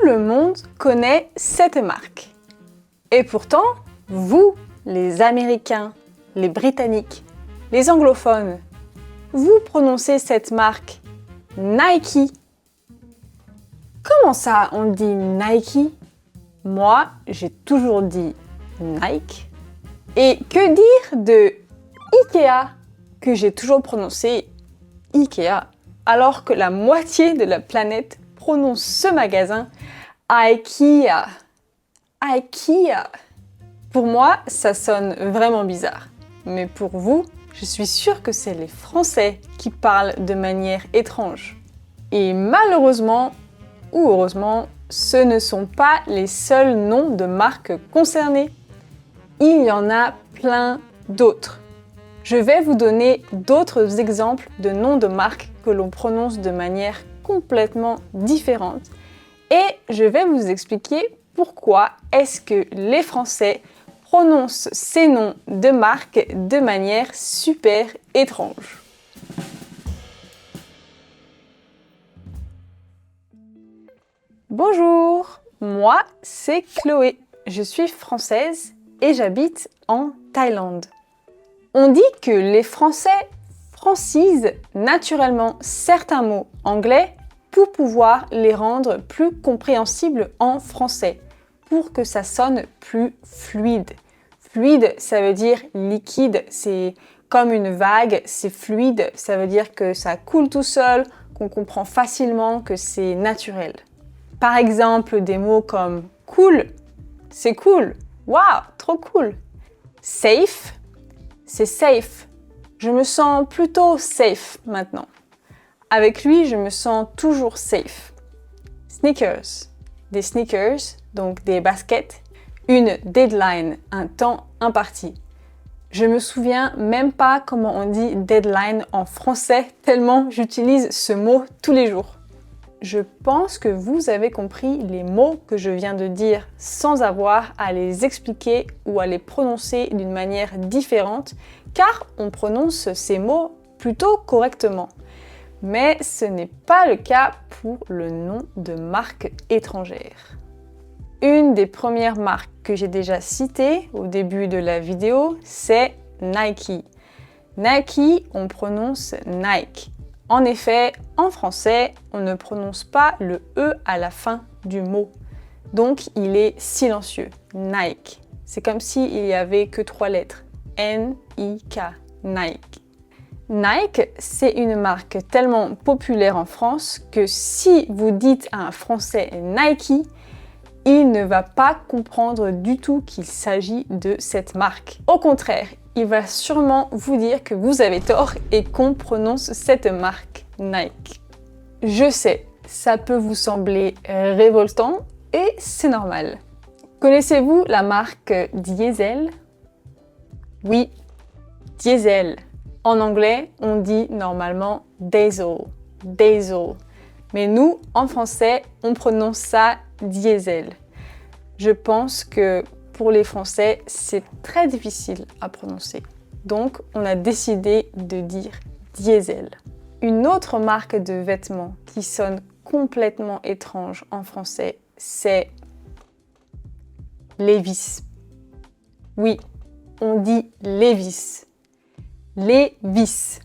le monde connaît cette marque. Et pourtant, vous, les Américains, les Britanniques, les anglophones, vous prononcez cette marque Nike. Comment ça, on dit Nike? Moi, j'ai toujours dit Nike. Et que dire de Ikea, que j'ai toujours prononcé Ikea, alors que la moitié de la planète prononce ce magasin IKEA. IKEA. Pour moi, ça sonne vraiment bizarre. Mais pour vous, je suis sûre que c'est les Français qui parlent de manière étrange. Et malheureusement, ou heureusement, ce ne sont pas les seuls noms de marques concernés. Il y en a plein d'autres. Je vais vous donner d'autres exemples de noms de marques que l'on prononce de manière complètement différente et je vais vous expliquer pourquoi est-ce que les Français prononcent ces noms de marques de manière super étrange. Bonjour, moi c'est Chloé, je suis française et j'habite en Thaïlande. On dit que les Français francisent naturellement certains mots anglais pour pouvoir les rendre plus compréhensibles en français, pour que ça sonne plus fluide. Fluide, ça veut dire liquide, c'est comme une vague, c'est fluide, ça veut dire que ça coule tout seul, qu'on comprend facilement, que c'est naturel. Par exemple, des mots comme cool, c'est cool, waouh, trop cool. Safe, c'est safe. Je me sens plutôt safe maintenant. Avec lui, je me sens toujours safe. Sneakers, des sneakers, donc des baskets. Une deadline, un temps imparti. Je me souviens même pas comment on dit deadline en français, tellement j'utilise ce mot tous les jours. Je pense que vous avez compris les mots que je viens de dire sans avoir à les expliquer ou à les prononcer d'une manière différente, car on prononce ces mots plutôt correctement. Mais ce n'est pas le cas pour le nom de marque étrangère. Une des premières marques que j'ai déjà citées au début de la vidéo, c'est Nike. Nike, on prononce Nike. En effet, en français, on ne prononce pas le E à la fin du mot. Donc, il est silencieux. Nike. C'est comme s'il n'y avait que 3 lettres. N-I-K. Nike. Nike, c'est une marque tellement populaire en France que si vous dites à un Français Nike, il ne va pas comprendre du tout qu'il s'agit de cette marque. Au contraire, il va sûrement vous dire que vous avez tort et qu'on prononce cette marque Nike. Je sais, ça peut vous sembler révoltant et c'est normal. Connaissez-vous la marque Diesel? Oui, Diesel. En anglais, on dit normalement Diesel, Diesel. Mais nous, en français, on prononce ça Diesel. Je pense que pour les Français, c'est très difficile à prononcer. Donc, on a décidé de dire Diesel. Une autre marque de vêtements qui sonne complètement étrange en français, c'est Levi's. Oui, on dit Levi's. Levi's.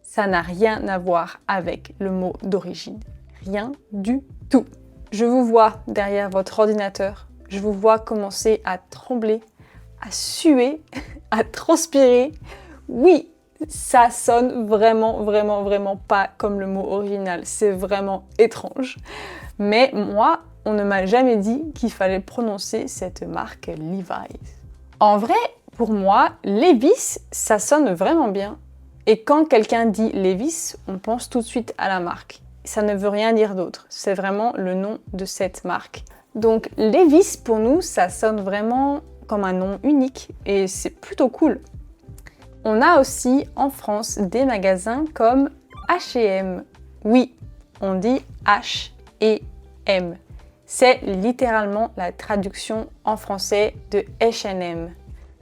Ça n'a rien à voir avec le mot d'origine. Rien du tout. Je vous vois derrière votre ordinateur. Je vous vois commencer à trembler, à suer, à transpirer. Oui, ça sonne vraiment pas comme le mot original. C'est vraiment étrange. Mais moi, on ne m'a jamais dit qu'il fallait prononcer cette marque Levi's. En vrai, pour moi, Levi's, ça sonne vraiment bien. Et quand quelqu'un dit Levi's, on pense tout de suite à la marque. Ça ne veut rien dire d'autre. C'est vraiment le nom de cette marque. Donc Levi's, pour nous, ça sonne vraiment comme un nom unique et c'est plutôt cool. On a aussi en France des magasins comme H&M. Oui, on dit H&M. C'est littéralement la traduction en français de H&M.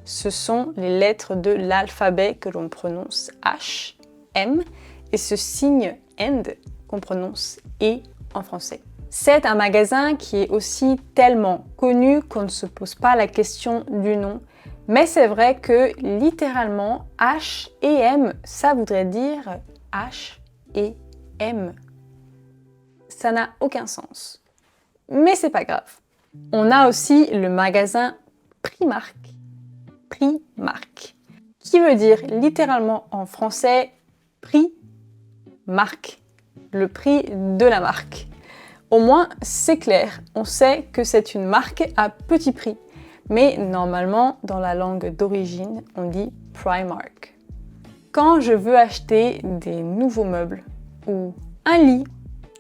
Ce sont les lettres de l'alphabet que l'on prononce H, M, et ce signe AND qu'on prononce E en français. C'est un magasin qui est aussi tellement connu qu'on ne se pose pas la question du nom. Mais c'est vrai que littéralement, H&M, ça voudrait dire H et M. Ça n'a aucun sens. Mais c'est pas grave. On a aussi le magasin Primark. Primark. Qui veut dire littéralement en français prix marque. Le prix de la marque. Au moins, c'est clair. On sait que c'est une marque à petit prix. Mais normalement, dans la langue d'origine, on dit Primark. Quand je veux acheter des nouveaux meubles ou un lit,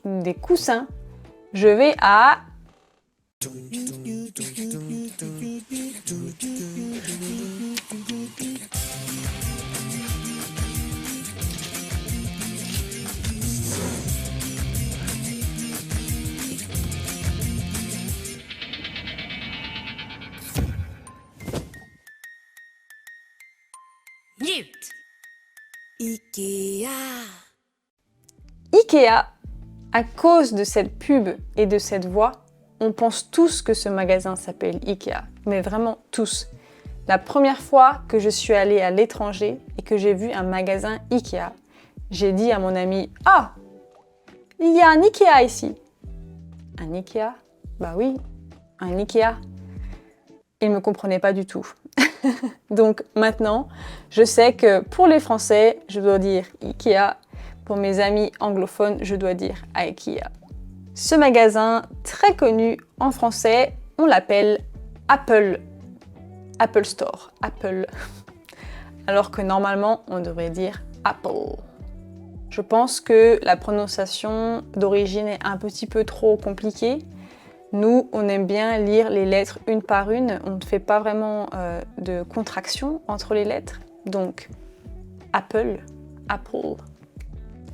des coussins, je vais à Ikea. Ikea. À cause de cette pub et de cette voix, on pense tous que ce magasin s'appelle Ikea. Mais vraiment tous. La première fois que je suis allée à l'étranger et que j'ai vu un magasin Ikea, j'ai dit à mon ami « Ah, il y a un Ikea ici !» Un Ikea? Bah oui, un Ikea. Il ne me comprenait pas du tout. Donc maintenant, je sais que pour les Français, je dois dire Ikea. Pour mes amis anglophones, je dois dire IKEA. Ce magasin, très connu en français, on l'appelle Apple. Apple Store. Apple. Alors que normalement, on devrait dire Apple. Je pense que la prononciation d'origine est un petit peu trop compliquée. Nous, on aime bien lire les lettres une par une. On ne fait pas vraiment de contraction entre les lettres. Donc, Apple, Apple.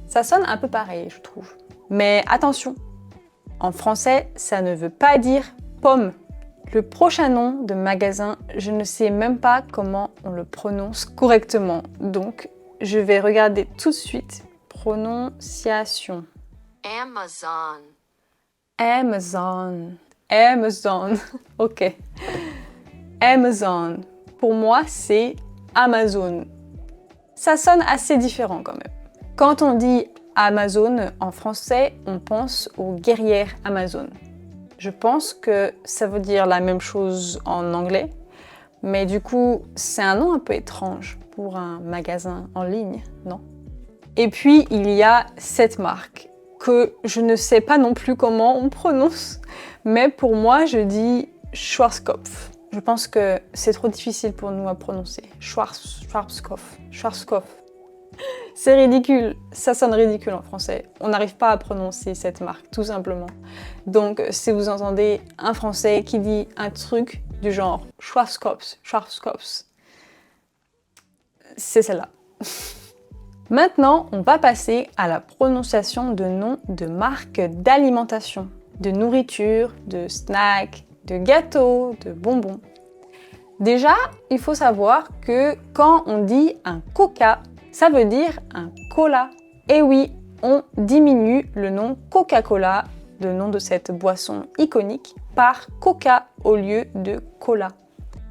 Ça sonne un peu pareil, je trouve. Mais attention, en français, ça ne veut pas dire pomme. Le prochain nom de magasin, je ne sais même pas comment on le prononce correctement. Donc, je vais regarder tout de suite. Prononciation. Amazon. Amazon. Amazon. Ok. Amazon. Pour moi, c'est Amazon. Ça sonne assez différent quand même. Quand on dit Amazon en français, on pense aux guerrières Amazon. Je pense que ça veut dire la même chose en anglais, mais du coup, c'est un nom un peu étrange pour un magasin en ligne, non? Et puis, il y a cette marque que je ne sais pas non plus comment on prononce, mais pour moi, je dis Schwarzkopf. Je pense que c'est trop difficile pour nous à prononcer. Schwarzkopf. Schwarzkopf. C'est ridicule, ça sonne ridicule en français. On n'arrive pas à prononcer cette marque, tout simplement. Donc, si vous entendez un Français qui dit un truc du genre Schwarzkopf, Schwarzkopf, c'est celle-là. Maintenant, on va passer à la prononciation de noms de marques d'alimentation, de nourriture, de snacks, de gâteaux, de bonbons. Déjà, il faut savoir que quand on dit un Coca, ça veut dire un cola. Et oui, on diminue le nom Coca-Cola, le nom de cette boisson iconique, par Coca au lieu de cola.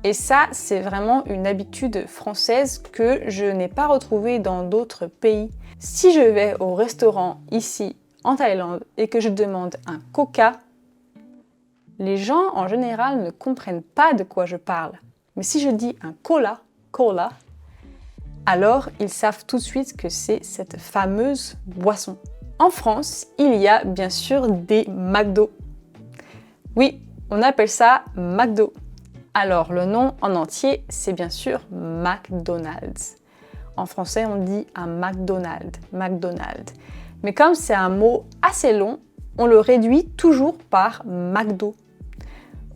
Et ça, c'est vraiment une habitude française que je n'ai pas retrouvée dans d'autres pays. Si je vais au restaurant ici, en Thaïlande, et que je demande un Coca, les gens en général ne comprennent pas de quoi je parle. Mais si je dis un cola, alors ils savent tout de suite que c'est cette fameuse boisson. En France, il y a bien sûr des McDo. Oui, on appelle ça McDo. Alors le nom en entier, c'est bien sûr McDonald's. En français, on dit un McDonald's, McDonald's. Mais comme c'est un mot assez long, on le réduit toujours par McDo.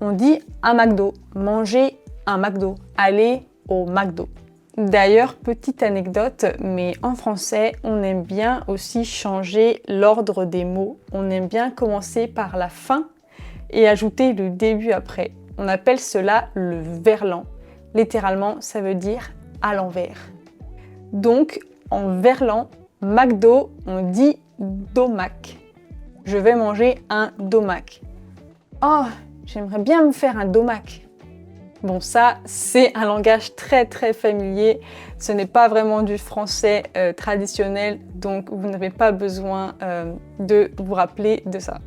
On dit un McDo, manger un McDo, aller au McDo. D'ailleurs, petite anecdote, mais en français, on aime bien aussi changer l'ordre des mots. On aime bien commencer par la fin et ajouter le début après. On appelle cela le verlan. Littéralement, ça veut dire à l'envers. Donc, en verlan, McDo, on dit Domac. Je vais manger un domac. Oh, j'aimerais bien me faire un domac. Bon, ça, c'est un langage très familier. Ce n'est pas vraiment du français traditionnel, donc vous n'avez pas besoin de vous rappeler de ça.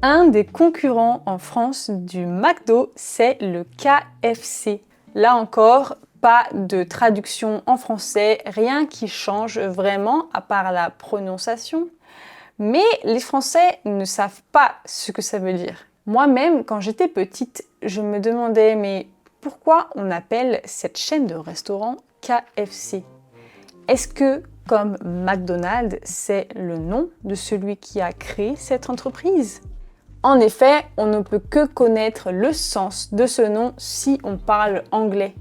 Un des concurrents en France du McDo, c'est le KFC. Là encore, pas de traduction en français, rien qui change vraiment à part la prononciation. Mais les Français ne savent pas ce que ça veut dire. Moi-même, quand j'étais petite, je me demandais, mais pourquoi on appelle cette chaîne de restaurants KFC? Est-ce que, comme McDonald's, c'est le nom de celui qui a créé cette entreprise? En effet, on ne peut que connaître le sens de ce nom si on parle anglais.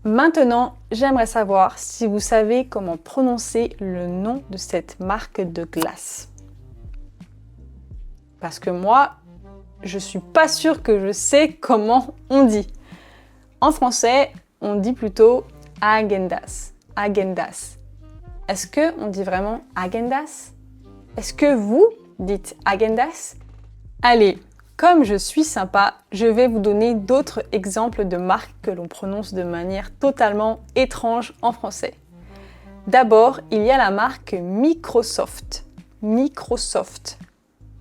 Maintenant, j'aimerais savoir si vous savez comment prononcer le nom de cette marque de glace. Parce que moi, je suis pas sûre que je sais comment on dit. En français, on dit plutôt Häagen-Dazs. Häagen-Dazs. Est-ce qu'on dit vraiment Häagen-Dazs? Est-ce que vous dites Häagen-Dazs? Allez, comme je suis sympa, je vais vous donner d'autres exemples de marques que l'on prononce de manière totalement étrange en français. D'abord, il y a la marque Microsoft. Microsoft.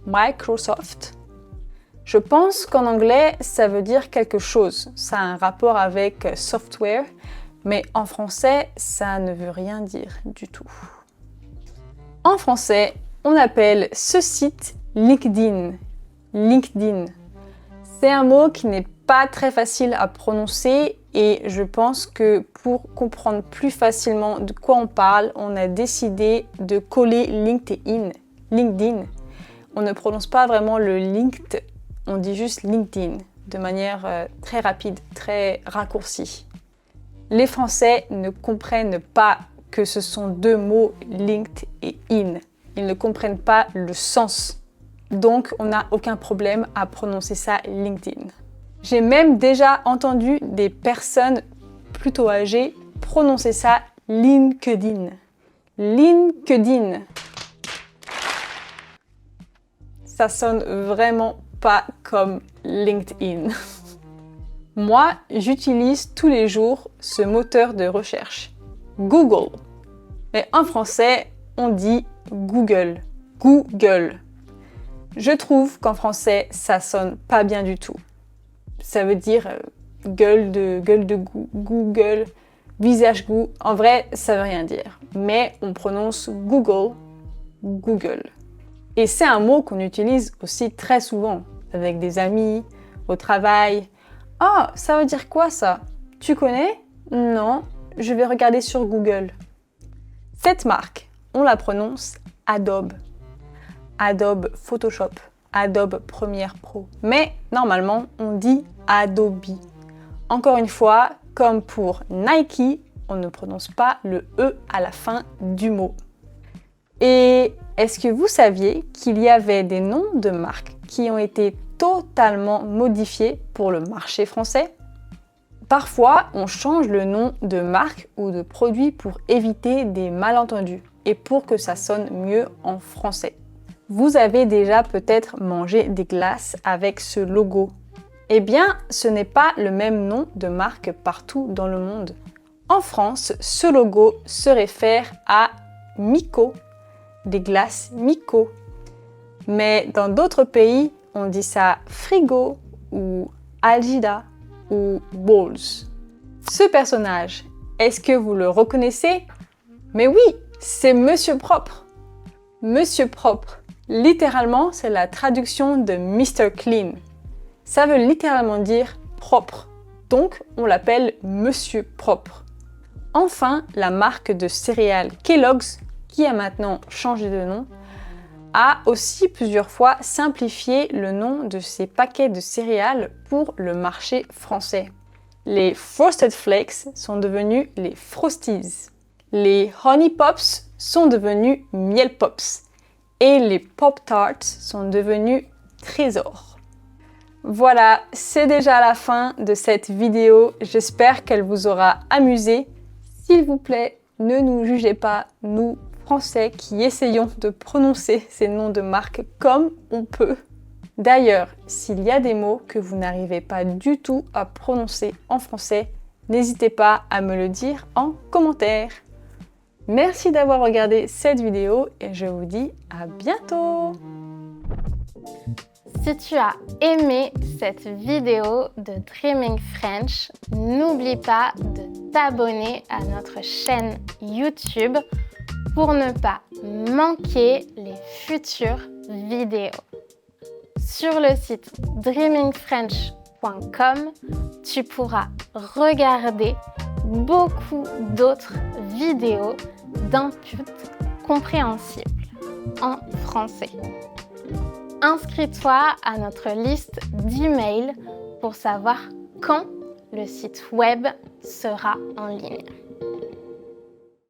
Microsoft. Je pense qu'en anglais, ça veut dire quelque chose. Ça a un rapport avec software, mais en français, ça ne veut rien dire du tout. En français, on appelle ce site LinkedIn. LinkedIn. C'est un mot qui n'est pas très facile à prononcer et je pense que pour comprendre plus facilement de quoi on parle, on a décidé de coller LinkedIn. LinkedIn. On ne prononce pas vraiment le linked, on dit juste LinkedIn de manière très rapide, très raccourcie. Les Français ne comprennent pas que ce sont deux mots linked et in. Ils ne comprennent pas le sens. Donc, on n'a aucun problème à prononcer ça LinkedIn. J'ai même déjà entendu des personnes plutôt âgées prononcer ça LinkedIn. LinkedIn. Ça sonne vraiment pas comme LinkedIn. Moi, j'utilise tous les jours ce moteur de recherche, Google. Mais en français, on dit Google. Google. Je trouve qu'en français, ça sonne pas bien du tout. Ça veut dire gueule de Google, visage goût. En vrai, ça veut rien dire. Mais on prononce Google, Google. Et c'est un mot qu'on utilise aussi très souvent, avec des amis, au travail. Oh, ça veut dire quoi ça? Tu connais? Non, je vais regarder sur Google. Cette marque, on la prononce Adobe. Adobe Photoshop, Adobe Premiere Pro. Mais normalement, on dit Adobe. Encore une fois, comme pour Nike, on ne prononce pas le E à la fin du mot. Et est-ce que vous saviez qu'il y avait des noms de marques qui ont été totalement modifiés pour le marché français? Parfois, on change le nom de marque ou de produit pour éviter des malentendus et pour que ça sonne mieux en français. Vous avez déjà peut-être mangé des glaces avec ce logo. Eh bien, ce n'est pas le même nom de marque partout dans le monde. En France, ce logo se réfère à Miko, des glaces Miko. Mais dans d'autres pays, on dit ça Frigo ou Algida ou Bowls. Ce personnage, est-ce que vous le reconnaissez? Mais oui, c'est Monsieur Propre. Monsieur Propre, littéralement, c'est la traduction de Mr. Clean. Ça veut littéralement dire propre, donc on l'appelle Monsieur Propre. Enfin, la marque de céréales Kellogg's, qui a maintenant changé de nom, a aussi plusieurs fois simplifié le nom de ses paquets de céréales pour le marché français. Les Frosted Flakes sont devenus les Frosties. Les Honey Pops sont devenus Miel Pops. Et les Pop-Tarts sont devenus Trésor. Voilà, c'est déjà la fin de cette vidéo. J'espère qu'elle vous aura amusé. S'il vous plaît, ne nous jugez pas, nous Français qui essayons de prononcer ces noms de marques comme on peut. D'ailleurs, s'il y a des mots que vous n'arrivez pas du tout à prononcer en français, n'hésitez pas à me le dire en commentaire. Merci d'avoir regardé cette vidéo et je vous dis à bientôt. Si tu as aimé cette vidéo de Dreaming French, n'oublie pas de t'abonner à notre chaîne YouTube pour ne pas manquer les futures vidéos. Sur le site dreamingfrench.com, tu pourras regarder beaucoup d'autres vidéos d'input compréhensibles en français. Inscris-toi à notre liste d'emails pour savoir quand le site web sera en ligne.